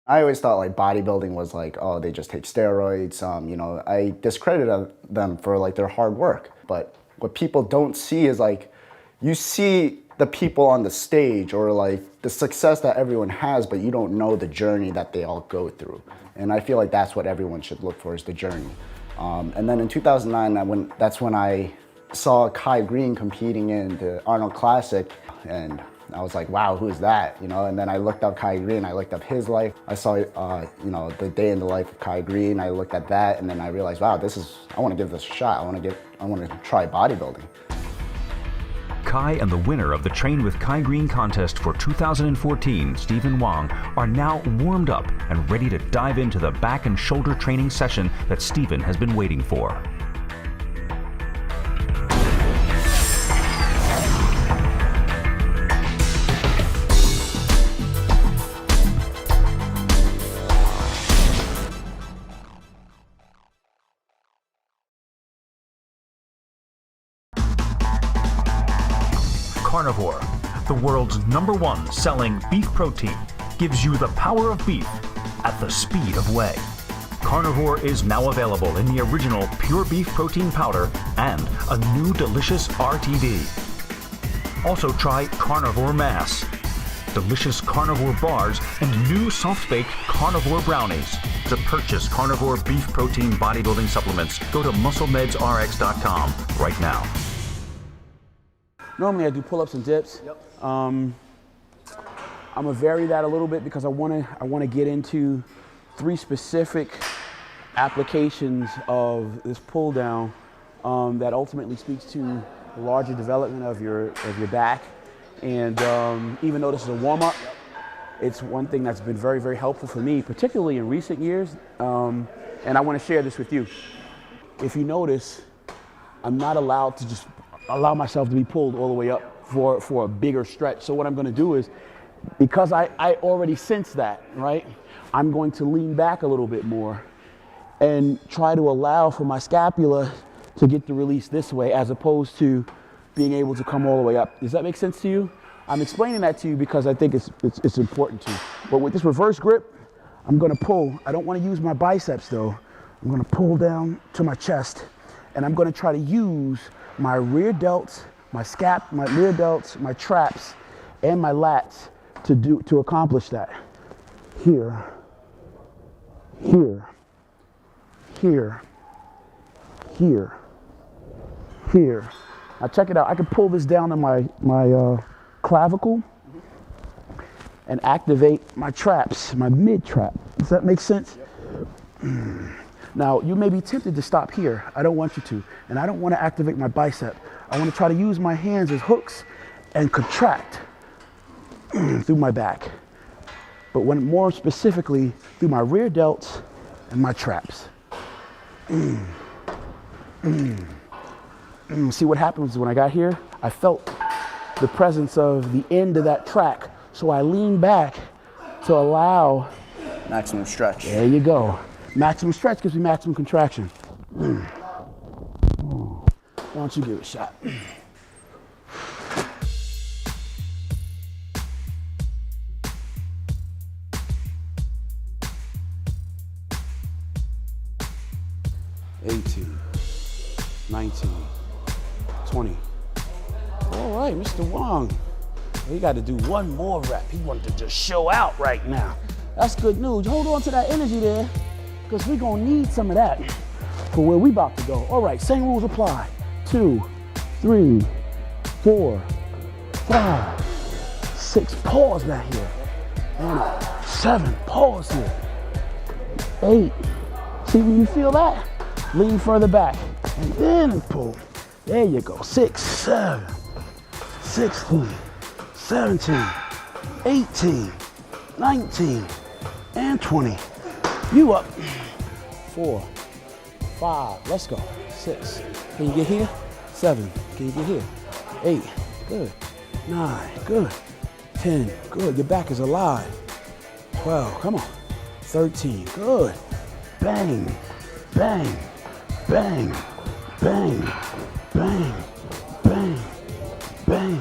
I always thought like bodybuilding was like, oh, they just take steroids. I discredited them for like their hard work. But what people don't see is like, you see the people on the stage or like the success that everyone has, but you don't know the journey that they all go through. And I feel like that's what everyone should look for, is the journey. And then in 2009, that's when I saw Kai Green competing in the Arnold Classic, and I was like, wow, who's that? And then I looked up Kai Green, I looked up his life. I saw, the day in the life of Kai Green. I looked at that, and then I realized, wow, I want to give this a shot. I want to try bodybuilding. Kai and the winner of the Train with Kai Green contest for 2014, Steven Whang, are now warmed up and ready to dive into the back and shoulder training session that Steven has been waiting for. Carnivore, the world's #1 selling beef protein, gives you the power of beef at the speed of whey. Carnivore is now available in the original pure beef protein powder and a new delicious RTD. Also try Carnivore Mass, delicious carnivore bars, and new soft-baked carnivore brownies. To purchase Carnivore beef protein bodybuilding supplements, go to musclemedsrx.com right now. Normally I do pull-ups and dips. Yep. I'm gonna vary that a little bit because I wanna get into 3 specific applications of this pull down that ultimately speaks to the larger development of your back. And even though this is a warm-up, it's one thing that's been very, very helpful for me, particularly in recent years. And I want to share this with you. If you notice, I'm not allowed to just allow myself to be pulled all the way up for a bigger stretch. So what I'm going to do is, because I already sense that, right, I'm going to lean back a little bit more and try to allow for my scapula to get the release this way, as opposed to being able to come all the way up. Does that make sense to you? I'm explaining that to you because I think it's important to. But with this reverse grip, I'm going to pull. I don't want to use my biceps though. I'm going to pull down to my chest, and I'm going to try to use my rear delts, my rear delts, my traps, and my lats to accomplish that. Here, here, here, here, here. Now check it out. I can pull this down to my clavicle and activate my traps, my mid trap. Does that make sense? Yep. Now, you may be tempted to stop here. I don't want you to. And I don't want to activate my bicep. I want to try to use my hands as hooks and contract through my back. But more specifically, through my rear delts and my traps. See what happens when I got here? I felt the presence of the end of that track. So I lean back to allow Maximum stretch. There you go. Maximum stretch gives me maximum contraction. Why don't you give it a shot? $18, $19, $20. All right, Mr. Whang. We got to do one more rep. He wanted to just show out right now. That's good news. Hold on to that energy there, because we're going to need some of that for where we about to go. All right, same rules apply. 2, 3, 4, 5, 6. Pause back here. And 7. Pause here. 8. See when you feel that? Lean further back. And then pull. There you go. 6, 7, 16, 17, 18, 19, and 20. You up. 4, 5, let's go. 6, can you get here? 7, can you get here? 8, good. 9, good. 10, good. Your back is alive. 12, come on. 13, good. Bang, bang, bang, bang, bang, bang, bang,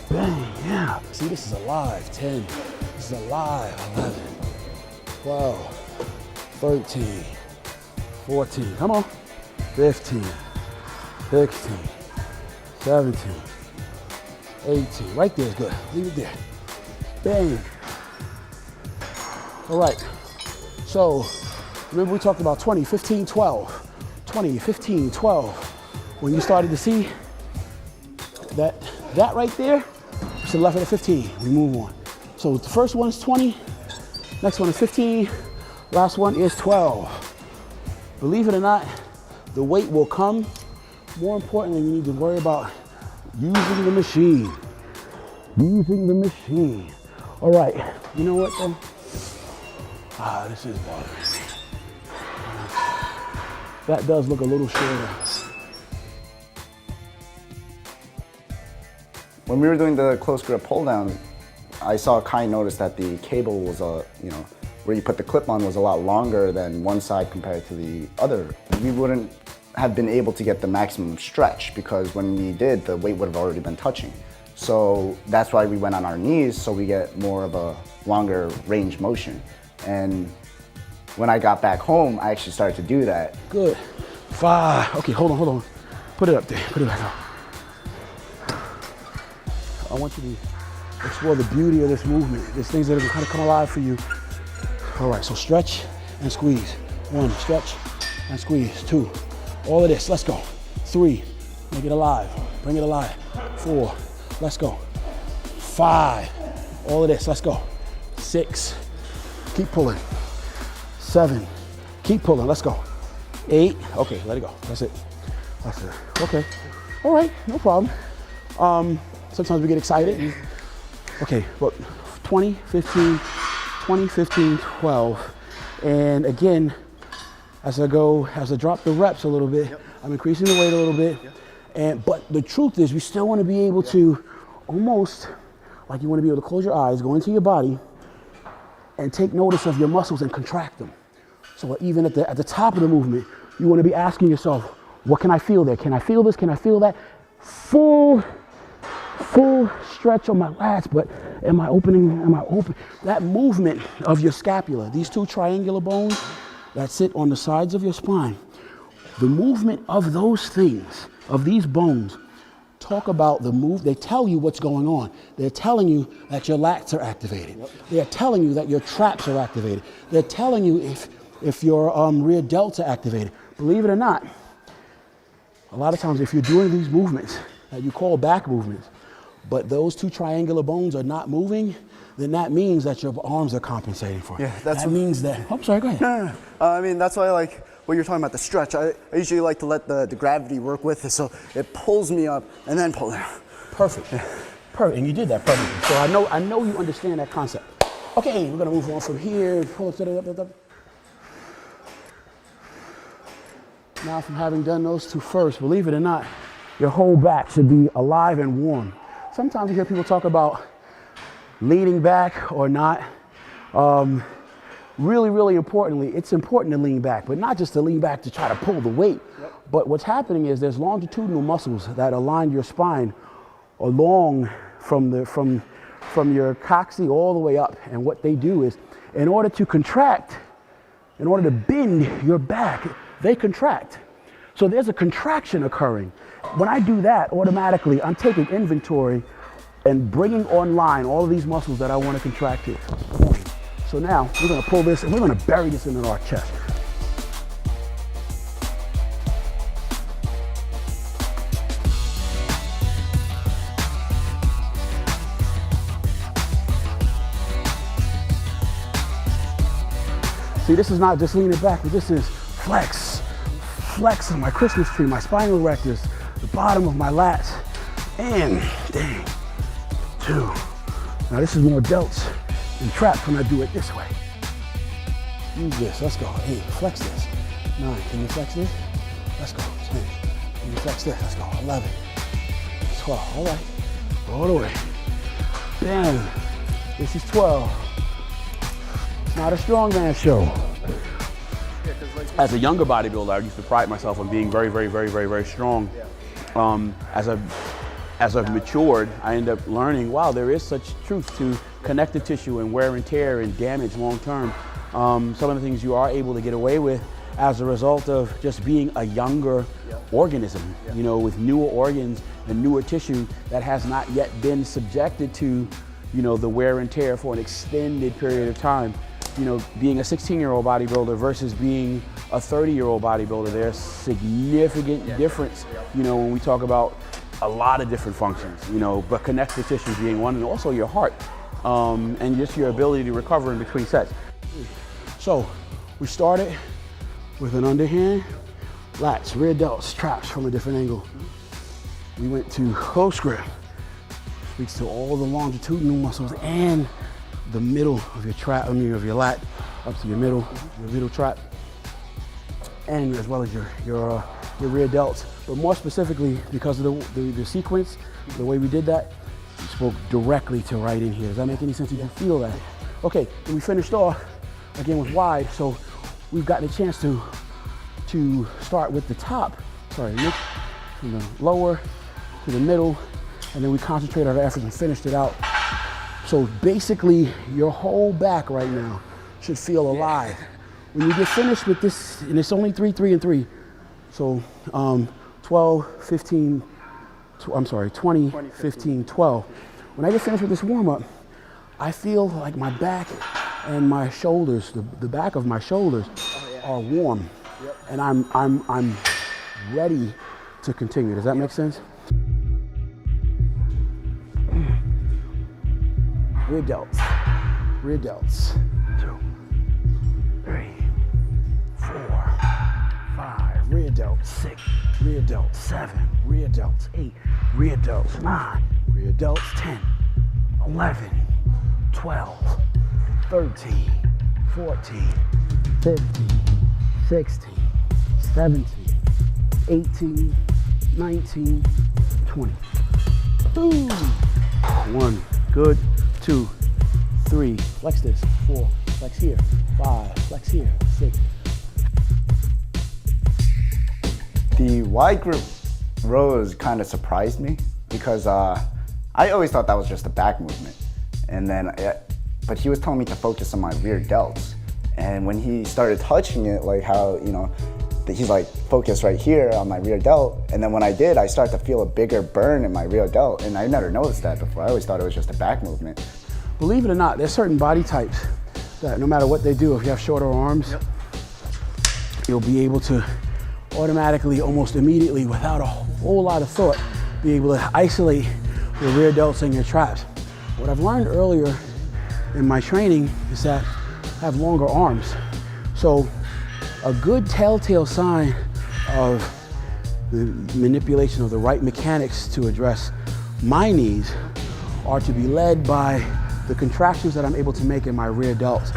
bang. Yeah. See, this is alive. 10, this is alive. 11, 12, 13, 14, come on, 15, 16, 17, 18, right there is good, leave it there, bang. All right, so remember we talked about 20, 15, 12, 20, 15, 12. When you started to see that right there, to the left of the 15, we move on. So the first one is 20, next one is 15, last one is 12. Believe it or not, the weight will come. More importantly, we need to worry about using the machine. Using the machine. All right, you know what though? This is bothering me. That does look a little shorter. When we were doing the close grip pull down, I saw Kai notice that the cable was where you put the clip on was a lot longer than one side compared to the other. We wouldn't have been able to get the maximum stretch because when we did, the weight would have already been touching. So that's why we went on our knees, so we get more of a longer range motion. And when I got back home, I actually started to do that. Good. 5. Okay, hold on. Put it up there. Put it back up. I want you to explore the beauty of this movement. There's things that are kind of come alive for you. All right, so stretch and squeeze. 1, stretch and squeeze. 2, all of this, let's go. 3, make it alive, bring it alive. 4, let's go. 5, all of this, let's go. 6, keep pulling. 7, keep pulling, let's go. 8, okay, let it go, that's it. Okay, all right, no problem. Sometimes we get excited. Okay, but 20, 15, 20, 15, 12. And again, as I drop the reps a little bit, I'm increasing the weight a little bit. But the truth is, we still want to be able to almost, like you want to be able to close your eyes, go into your body, and take notice of your muscles and contract them. So even at the top of the movement, you want to be asking yourself, what can I feel there? Can I feel this? Can I feel that? Full stretch on my lats, but am I open? That movement of your scapula, these two triangular bones that sit on the sides of your spine, the movement of those things, of these bones, talk about the move. They tell you what's going on. They're telling you that your lats are activated. They're telling you that your traps are activated. They're telling you if your rear delts are activated. Believe it or not, a lot of times if you're doing these movements that you call back movements, but those two triangular bones are not moving, then that means that your arms are compensating for it. Yeah, that means that, I'm sorry, go ahead. No. I mean, that's why I like what you're talking about, the stretch. I usually like to let the gravity work with it, so it pulls me up and then pull down. Perfect. Yeah. Perfect, and you did that perfectly. So I know you understand that concept. Okay, we're gonna move on from here, pull it to the up. Now from having done those two first, believe it or not, your whole back should be alive and warm. Sometimes you hear people talk about leaning back or not. Really importantly, it's important to lean back, but not just to lean back to try to pull the weight. But what's happening is there's longitudinal muscles that align your spine along from your coccyx all the way up. And what they do is, in order to contract, in order to bend your back, they contract. So there's a contraction occurring. When I do that, automatically, I'm taking inventory and bringing online all of these muscles that I want to contract here. So now we're going to pull this and we're going to bury this into our chest. See, this is not just leaning back, but this is flex of my Christmas tree, my spinal erectors, the bottom of my lats, and dang, 2. Now this is more delts and traps when I do it this way. Use this, let's go. 8, flex this. 9, can you flex this? Let's go. 10, can you flex this? Let's go. 11, 12, all right, all the way. Bam, this is 12. It's not a strongman show. As a younger bodybuilder, I used to pride myself on being very strong. As I've matured, I end up learning, wow, there is such truth to connective tissue and wear and tear and damage long term. Some of the things you are able to get away with as a result of just being a younger organism, you know, with newer organs and newer tissue that has not yet been subjected to, you know, the wear and tear for an extended period of time. You know, being a 16-year-old bodybuilder versus being a 30-year-old bodybuilder, there's significant difference, you know, when we talk about a lot of different functions, you know, but connective tissue being one, and also your heart, and just your ability to recover in between sets. So we started with an underhand, lats, rear delts, traps from a different angle. We went to close grip, speaks to all the longitudinal muscles and the middle of your trap, of your lat, up to your middle trap, and as well as your rear delts. But more specifically, because of the sequence, the way we did that, we spoke directly to right in here. Does that make any sense? You can feel that. Okay, and we finished off again with wide, so we've gotten a chance to start with the top, from the lower to the middle, and then we concentrate our efforts and finished it out. So basically, your whole back right now should feel alive. When you get finished with this, and it's only 3, 3, and 3, so 20, 15, 12. When I get finished with this warm-up, I feel like my back and my shoulders, the back of my shoulders are warm, and I'm ready to continue. Does that make sense? Rear delts, 2, 3, 4, 5, rear delts, 6, rear delts, 7, rear delts, 8, rear delts, 9, rear delts, 10, 11, 12, 13, 14, 15, 16, 17, 18, 19, 20. Boom. 1, good. 2, 3, flex this, 4, flex here, 5, flex here, 6. The wide grip rows kind of surprised me because I always thought that was just a back movement. And then, but he was telling me to focus on my rear delts. And when he started touching it, like how, you know, he's like, focus right here on my rear delt. And then when I did, I started to feel a bigger burn in my rear delt. And I never noticed that before. I always thought it was just a back movement. Believe it or not, there's certain body types that no matter what they do, if you have shorter arms, you'll be able to automatically, almost immediately, without a whole lot of thought, be able to isolate your rear delts and your traps. What I've learned earlier in my training is that I have longer arms. So a good telltale sign of the manipulation of the right mechanics to address my needs are to be led by the contractions that I'm able to make in my rear delts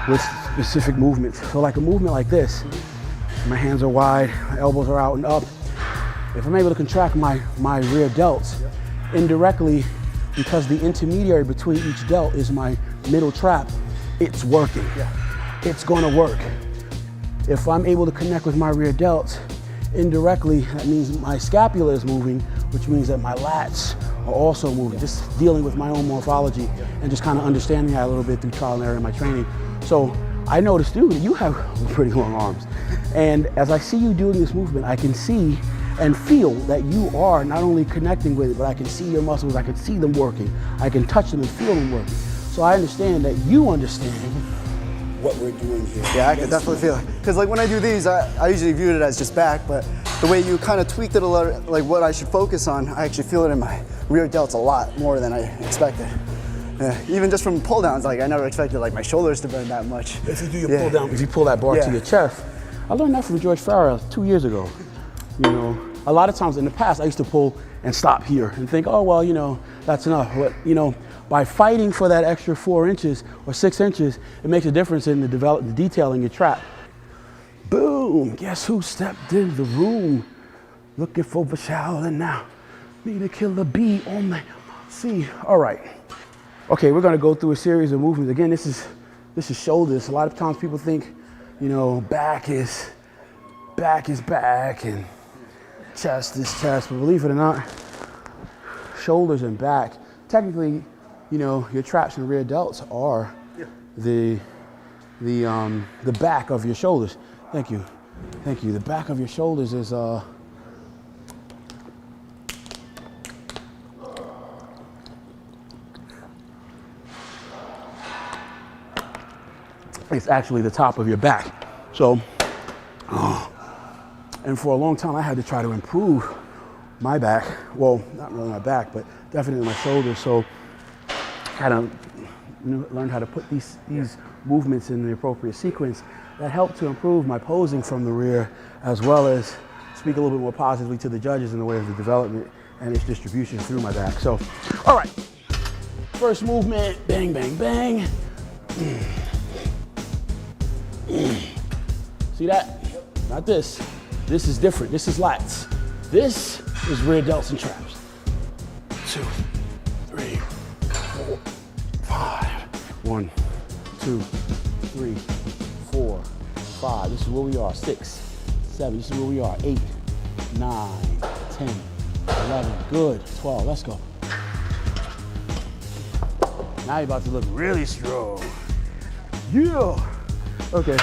with specific movements. So like a movement like this, my hands are wide, my elbows are out and up. If I'm able to contract my rear delts indirectly, because the intermediary between each delt is my middle trap, it's working. It's gonna work. If I'm able to connect with my rear delts indirectly, that means my scapula is moving, which means that my lats are also moving, just dealing with my own morphology and just kind of understanding that a little bit through trial and error in my training. So I noticed, dude, you have pretty long arms. And as I see you doing this movement, I can see and feel that you are not only connecting with it, but I can see your muscles, I can see them working. I can touch them and feel them working. So I understand that you understand what we're doing here. Yeah, I can definitely feel it. Because like when I do these, I usually viewed it as just back, but the way you kind of tweaked it a lot, like what I should focus on, I actually feel it in my rear delts a lot more than I expected. Even just from pull downs, like I never expected like my shoulders to burn that much. If you do your pull down, if you pull that bar to your chest, I learned that from George Farrell 2 years ago. You know, a lot of times in the past, I used to pull and stop here and think, oh, well, you know, that's enough. But, you know, by fighting for that extra 4 inches or 6 inches, it makes a difference in the detail in your trap. Boom, guess who stepped in the room? Looking for Vishal and now need to kill the bee on the sea. All right. Okay, we're gonna go through a series of movements. Again, this is shoulders. A lot of times people think, you know, back is back and chest is chest, but believe it or not, shoulders and back, technically, you know, your traps and rear delts are the the back of your shoulders. Thank you. Thank you. The back of your shoulders is it's actually the top of your back. So, and for a long time I had to try to improve my back. Well, not really my back, but definitely my shoulders. So I learned how to put these movements in the appropriate sequence that helped to improve my posing from the rear, as well as speak a little bit more positively to the judges in the way of the development and its distribution through my back. So, all right, first movement, bang, bang, bang. See that? Not this. This is different. This is lats. This is rear delts and traps. 2, 3, 4, 5. 1, 2, 3, 4, 5. This is where we are. 6, 7. This is where we are. 8, 9, 10, 11. Good. 12. Let's go. Now you're about to look really strong. Yeah. Okay.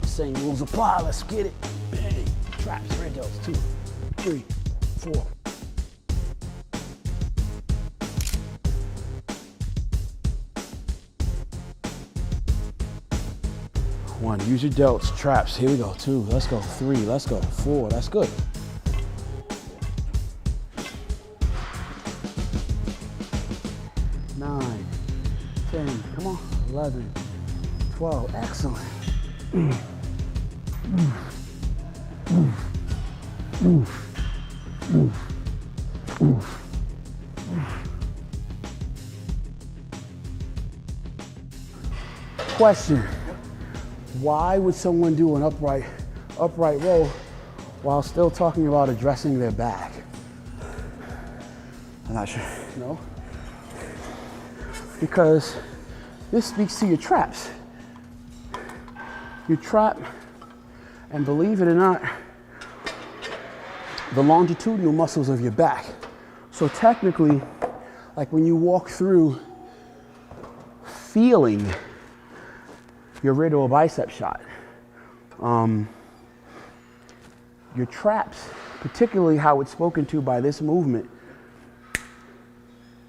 Same rules apply. Let's get it. Bang. Traps. Rear delts. 2, 3, 4. One, use your delts, traps. Here we go. 2, let's go. 3, let's go. 4, that's good. Nine, 10, come on. 11, 12, excellent. Question. Why would someone do an upright row while still talking about addressing their back? I'm not sure. No? Because this speaks to your traps. Your trap, and believe it or not, the longitudinal muscles of your back. So technically, like when you walk through feeling your radial bicep shot, your traps, particularly how it's spoken to by this movement,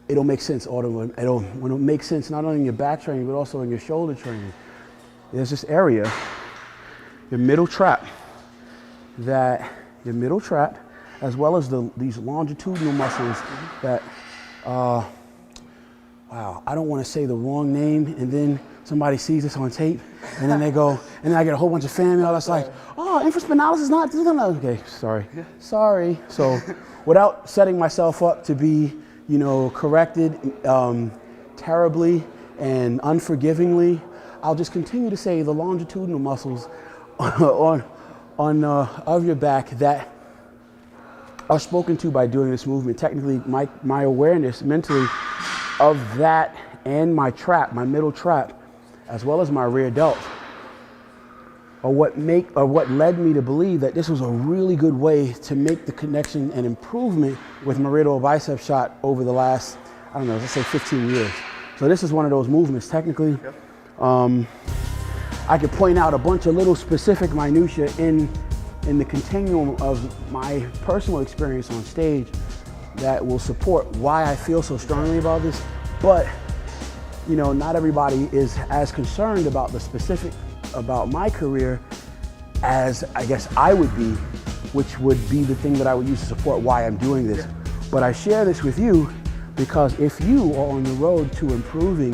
it'll make sense. When it makes sense not only in your back training, but also in your shoulder training. There's this area, your middle trap, as well as these longitudinal muscles that, wow, I don't want to say the wrong name, and then somebody sees this on tape, and then they go, and then I get a whole bunch of fan mail that's like, oh, infraspinalis is not, okay, sorry. So without setting myself up to be, corrected terribly and unforgivingly, I'll just continue to say the longitudinal muscles of your back that are spoken to by doing this movement. Technically, my awareness mentally of that and my trap, my middle trap, as well as my rear delt, are what led me to believe that this was a really good way to make the connection and improvement with my radial bicep shot over the last, I don't know, let's say 15 years. So this is one of those movements. Technically, I could point out a bunch of little specific minutia in the continuum of my personal experience on stage that will support why I feel so strongly about this. But not everybody is as concerned about the specific about my career as I guess I would be, which would be the thing that I would use to support why I'm doing this. But I share this with you because if you are on the road to improving,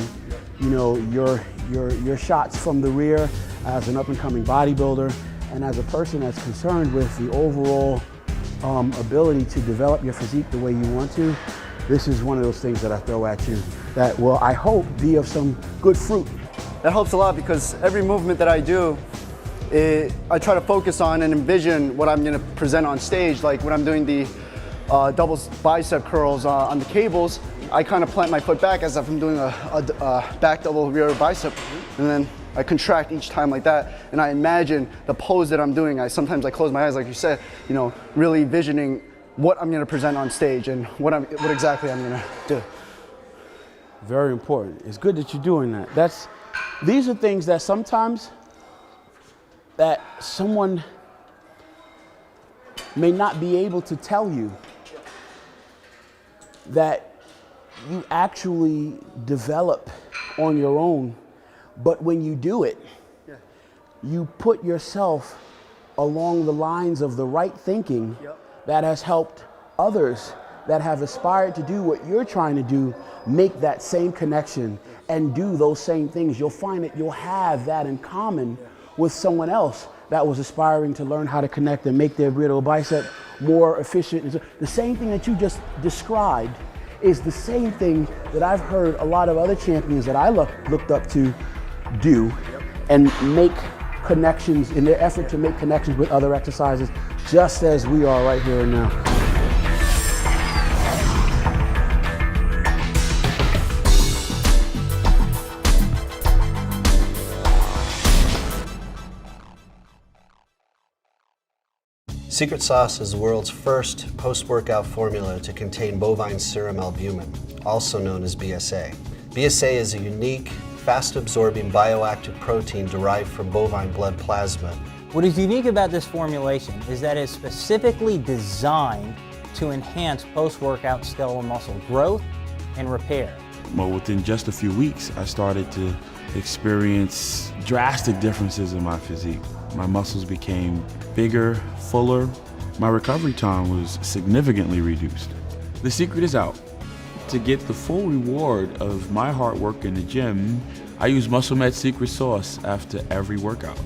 your shots from the rear as an up-and-coming bodybuilder and as a person that's concerned with the overall ability to develop your physique the way you want to, this is one of those things that I throw at you that will, I hope, be of some good fruit. That helps a lot because every movement that I do, I try to focus on and envision what I'm going to present on stage. Like when I'm doing the double bicep curls on the cables, I kind of plant my foot back as if I'm doing a back double rear bicep, and then I contract each time like that, and I imagine the pose that I'm doing. Sometimes I close my eyes, like you said, really visioning what I'm going to present on stage and what exactly I'm going to do. Very important. It's good that you're doing that. These are things that sometimes that someone may not be able to tell you, that you actually develop on your own, but when you do it, you put yourself along the lines of the right thinking that has helped others that have aspired to do what you're trying to do, make that same connection and do those same things. You'll find that you'll have that in common with someone else that was aspiring to learn how to connect and make their brittle bicep more efficient. The same thing that you just described is the same thing that I've heard a lot of other champions that I looked up to do, and make connections in their effort to make connections with other exercises, just as we are right here and now. Secret Sauce is the world's first post-workout formula to contain bovine serum albumin, also known as BSA. BSA is a unique, fast-absorbing bioactive protein derived from bovine blood plasma. What is unique about this formulation is that it's specifically designed to enhance post-workout skeletal muscle growth and repair. Well, within just a few weeks, I started to experience drastic differences in my physique. My muscles became bigger, fuller. My recovery time was significantly reduced. The secret is out. To get the full reward of my hard work in the gym, I use Muscle Med Secret Sauce after every workout.